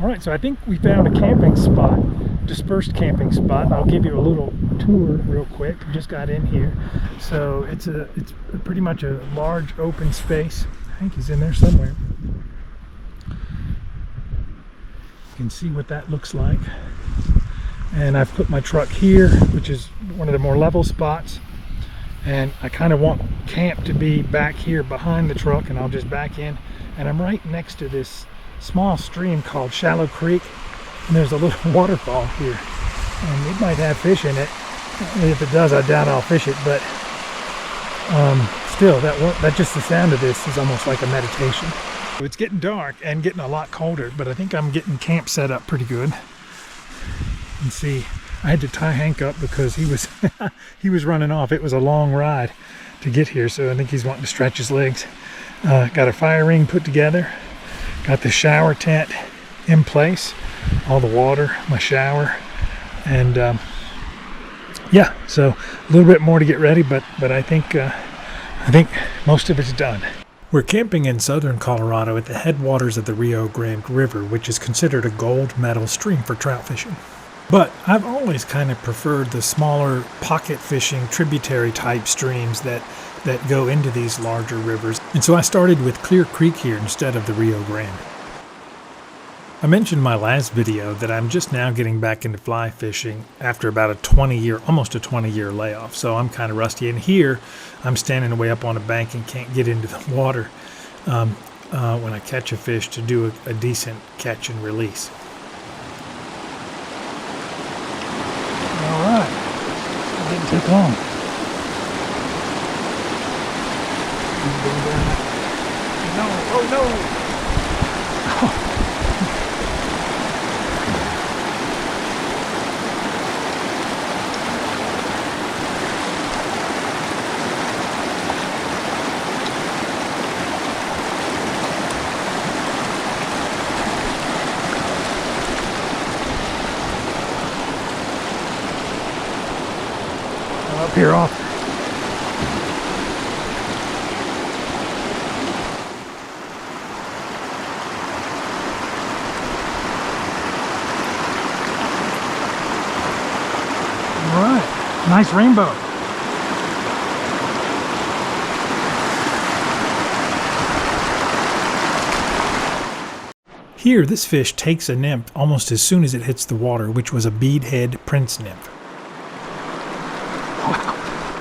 All right, so I think we found a camping spot, dispersed camping spot. I'll give you a little tour real quick. Just got in here. So it's pretty much a large open space. I think he's in there somewhere. You can see what that looks like. And I've put my truck here, which is one of the more level spots. And I kind of want camp to be back here behind the truck, and I'll just back in. And I'm right next to this small stream called Shallow Creek, and there's a little waterfall here, and it might have fish in it. If it does, I doubt I'll fish it, but still, that just the sound of this is almost like a meditation. So it's getting dark and getting a lot colder, but I think I'm getting camp set up pretty good. And see, I had to tie Hank up because he was he was running off. It was a long ride to get here, so I think he's wanting to stretch his legs. Got a fire ring put together. Got the shower tent in place, all the water, my shower, and yeah, so a little bit more to get ready, but I think most of it's done. We're camping in southern Colorado at the headwaters of the Rio Grande River, which is considered a gold medal stream for trout fishing. But I've always kind of preferred the smaller pocket fishing tributary type streams that go into these larger rivers. And so I started with Clear Creek here instead of the Rio Grande. I mentioned in my last video that I'm just now getting back into fly fishing after about almost a 20-year layoff. So I'm kind of rusty. And here I'm standing way up on a bank and can't get into the water when I catch a fish to do a decent catch and release. All right, it didn't take long. No, oh no! I'm up here off. Nice rainbow. Here, this fish takes a nymph almost as soon as it hits the water, which was a beadhead prince nymph. Wow,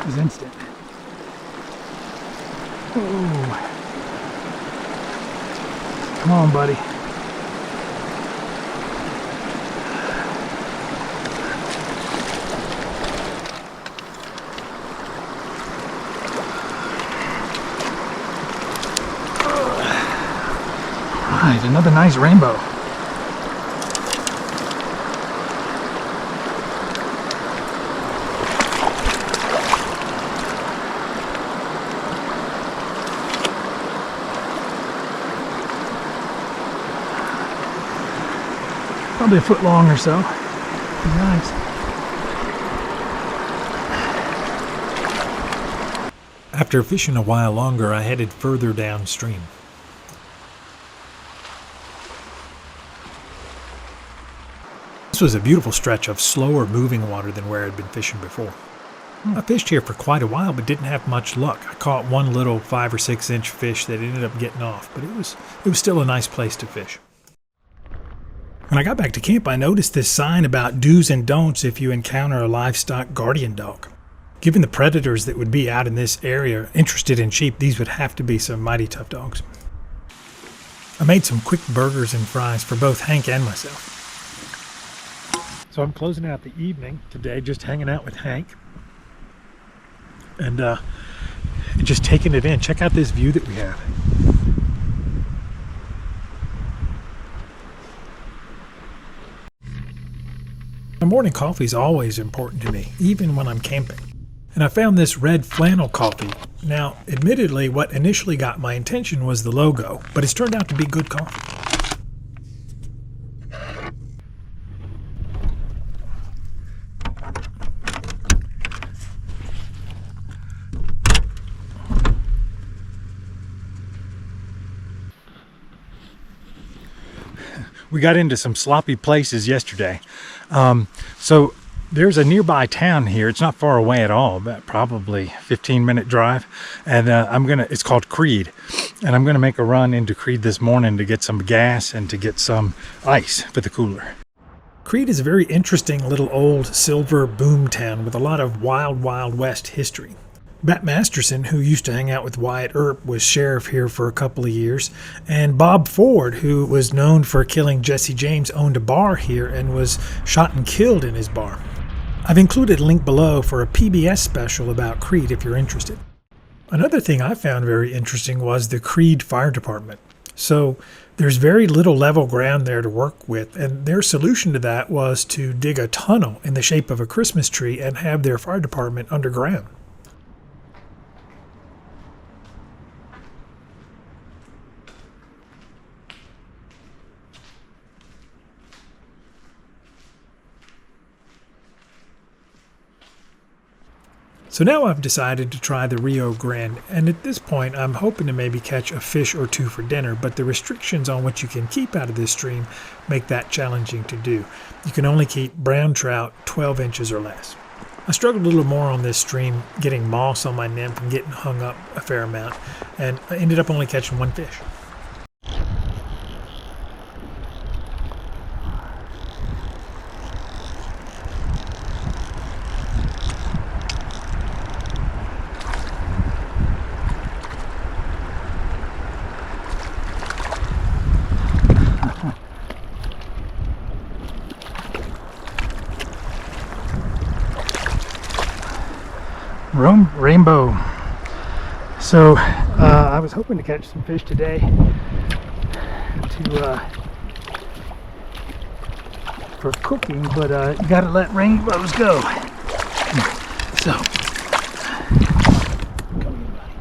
it was instant. Oh. Come on, buddy. Right, another nice rainbow. Probably a foot long or so. Nice. After fishing a while longer, I headed further downstream. This was a beautiful stretch of slower moving water than where I'd been fishing before. I fished here for quite a while but didn't have much luck. I caught one little 5 or 6 inch fish that ended up getting off, but it was still a nice place to fish. When I got back to camp, I noticed this sign about do's and don'ts if you encounter a livestock guardian dog. Given the predators that would be out in this area interested in sheep, these would have to be some mighty tough dogs. I made some quick burgers and fries for both Hank and myself. So I'm closing out the evening today, just hanging out with Hank and just taking it in. Check out this view that we have. My morning coffee is always important to me, even when I'm camping. And I found this red flannel coffee. Now, admittedly, what initially got my attention was the logo, but it's turned out to be good coffee. We got into some sloppy places yesterday. So there's a nearby town here. It's not far away at all, but probably 15-minute drive. And it's called Creede. And I'm gonna make a run into Creede this morning to get some gas and to get some ice for the cooler. Creede is a very interesting little old silver boom town with a lot of wild, wild west history. Bat Masterson, who used to hang out with Wyatt Earp, was sheriff here for a couple of years, and Bob Ford, who was known for killing Jesse James, owned a bar here and was shot and killed in his bar. I've included a link below for a PBS special about Creede if you're interested. Another thing I found very interesting was the Creede Fire Department. So there's very little level ground there to work with, and their solution to that was to dig a tunnel in the shape of a Christmas tree and have their fire department underground. So now I've decided to try the Rio Grande, and at this point I'm hoping to maybe catch a fish or two for dinner, but the restrictions on what you can keep out of this stream make that challenging to do. You can only keep brown trout 12 inches or less. I struggled a little more on this stream, getting moss on my nymph and getting hung up a fair amount, and I ended up only catching one fish. Rainbow. So I was hoping to catch some fish today for cooking, but you gotta let rainbows go. So come here, buddy.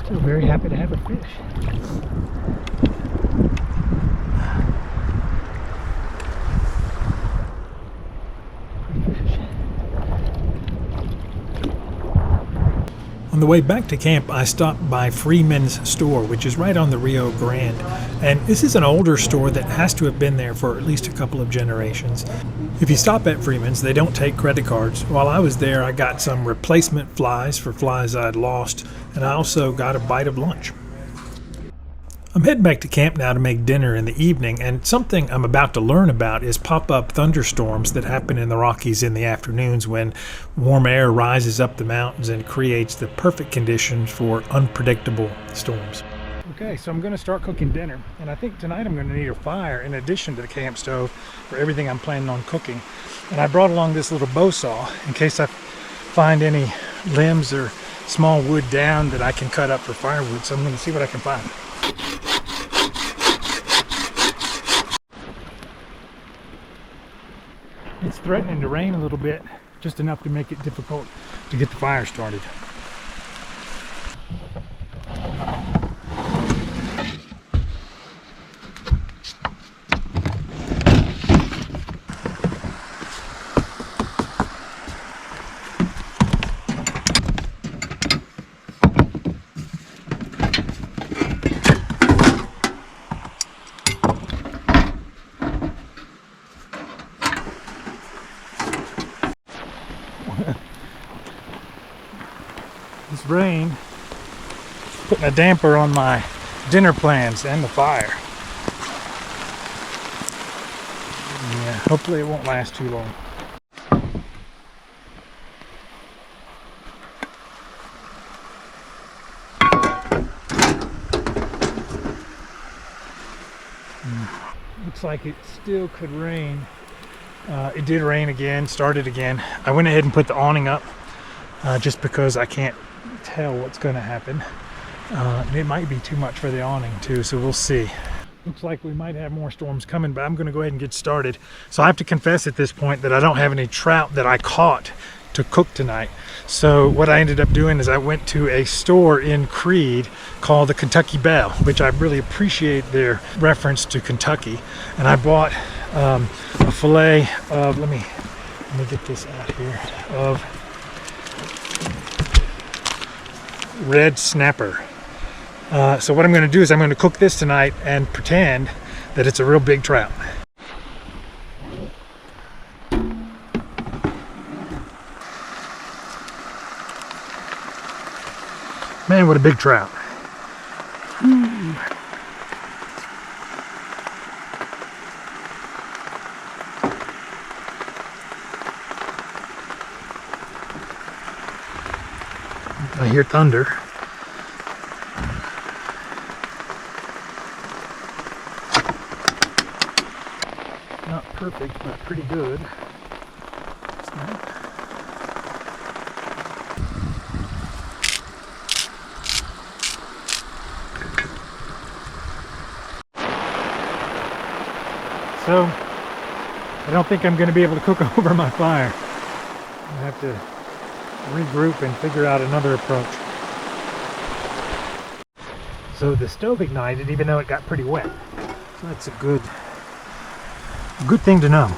Still very happy to have a fish. On the way back to camp, I stopped by Freeman's store, which is right on the Rio Grande. And this is an older store that has to have been there for at least a couple of generations. If you stop at Freeman's, they don't take credit cards. While I was there, I got some replacement flies for flies I'd lost, and I also got a bite of lunch. I'm heading back to camp now to make dinner in the evening, and something I'm about to learn about is pop-up thunderstorms that happen in the Rockies in the afternoons when warm air rises up the mountains and creates the perfect conditions for unpredictable storms. Okay, so I'm going to start cooking dinner, and I think tonight I'm going to need a fire in addition to the camp stove for everything I'm planning on cooking. And I brought along this little bow saw in case I find any limbs or small wood down that I can cut up for firewood, so I'm going to see what I can find. It's threatening to rain a little bit, just enough to make it difficult to get the fire started. This rain is putting a damper on my dinner plans and the fire. Yeah, hopefully it won't last too long. Looks like it still could rain. It did rain again, started again. I went ahead and put the awning up just because I can't tell what's going to happen. It might be too much for the awning too, so we'll see. Looks like we might have more storms coming, but I'm going to go ahead and get started. So I have to confess at this point that I don't have any trout that I caught to cook tonight. So what I ended up doing is I went to a store in Creede called the Kentucky Belle, which I really appreciate their reference to Kentucky. And I bought a fillet of, let me get this out here, of red snapper. So what I'm going to do is I'm going to cook this tonight and pretend that it's a real big trout. Man, what a big trout. Ooh. I hear thunder. Not perfect, but pretty good. So, I don't think I'm going to be able to cook over my fire. I have to regroup and figure out another approach. So the stove ignited even though it got pretty wet. So that's a good thing to know.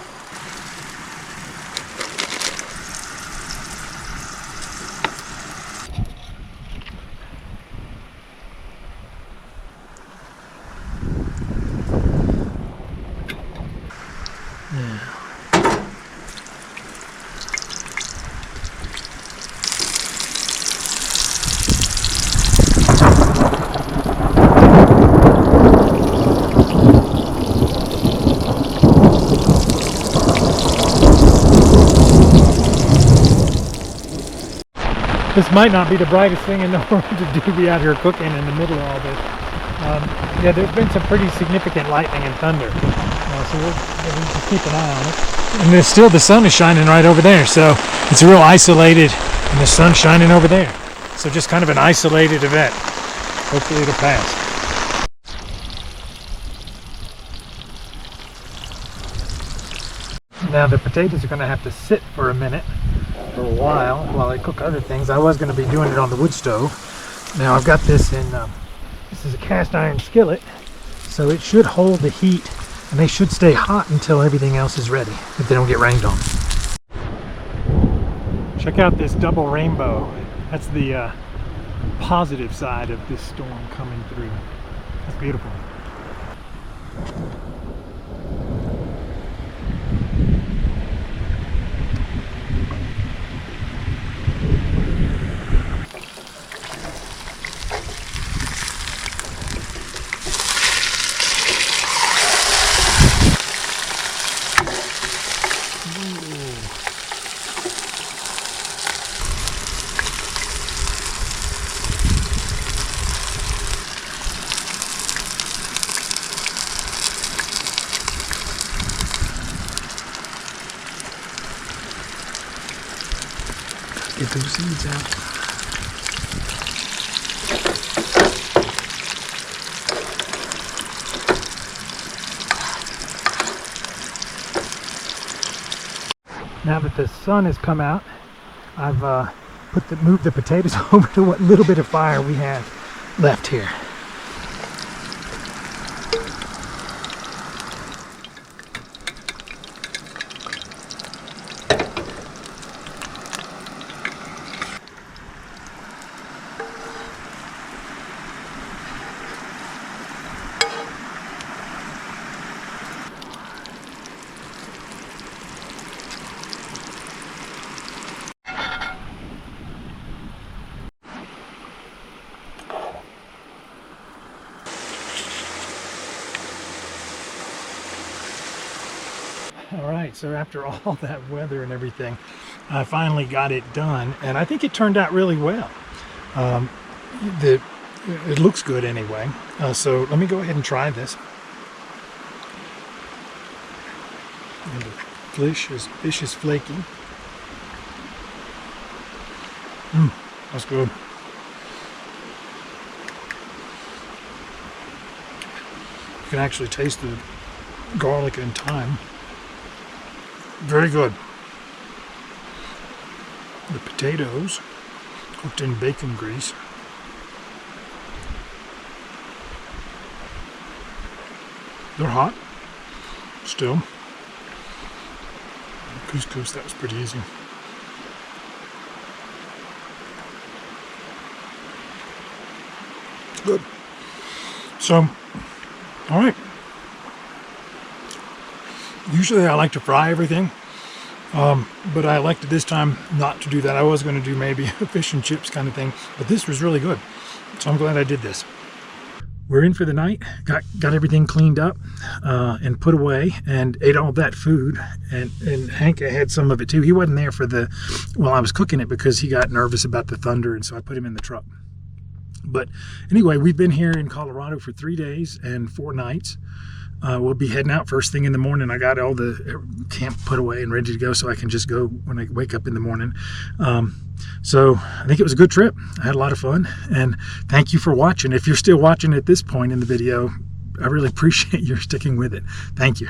This might not be the brightest thing in the world to do, be out here cooking in the middle of all this. Yeah, there's been some pretty significant lightning and thunder, so we'll just keep an eye on it. And there's still, the sun is shining right over there, so it's real isolated, and the sun's shining over there. So just kind of an isolated event. Hopefully it'll pass. Now the potatoes are going to have to sit for a minute, for a while I cook other things. I was going to be doing it on the wood stove. Now I've got this in, this is a cast iron skillet, so it should hold the heat and they should stay hot until everything else is ready, if they don't get rained on. Check out this double rainbow. That's the positive side of this storm coming through. That's beautiful. Get those seeds out. Now that the sun has come out, I've moved the potatoes over to what little bit of fire we have left here. Alright, so after all that weather and everything, I finally got it done, and I think it turned out really well. It looks good anyway, so let me go ahead and try this. And the fish is flaky. That's good. You can actually taste the garlic and thyme. Very good. The potatoes cooked in bacon grease. They're hot still. couscous. That was pretty easy. Good. So, all right. Usually I like to fry everything, but I elected this time not to do that. I was going to do maybe a fish and chips kind of thing, but this was really good. So I'm glad I did this. We're in for the night, got everything cleaned up and put away, and ate all that food. And Hank had some of it too. He wasn't there for I was cooking it because he got nervous about the thunder, and so I put him in the truck. But anyway, we've been here in Colorado for 3 days and 4 nights. We'll be heading out first thing in the morning. I got all the camp put away and ready to go so I can just go when I wake up in the morning. So I think it was a good trip. I had a lot of fun, and thank you for watching. If you're still watching at this point in the video, I really appreciate your sticking with it. Thank you.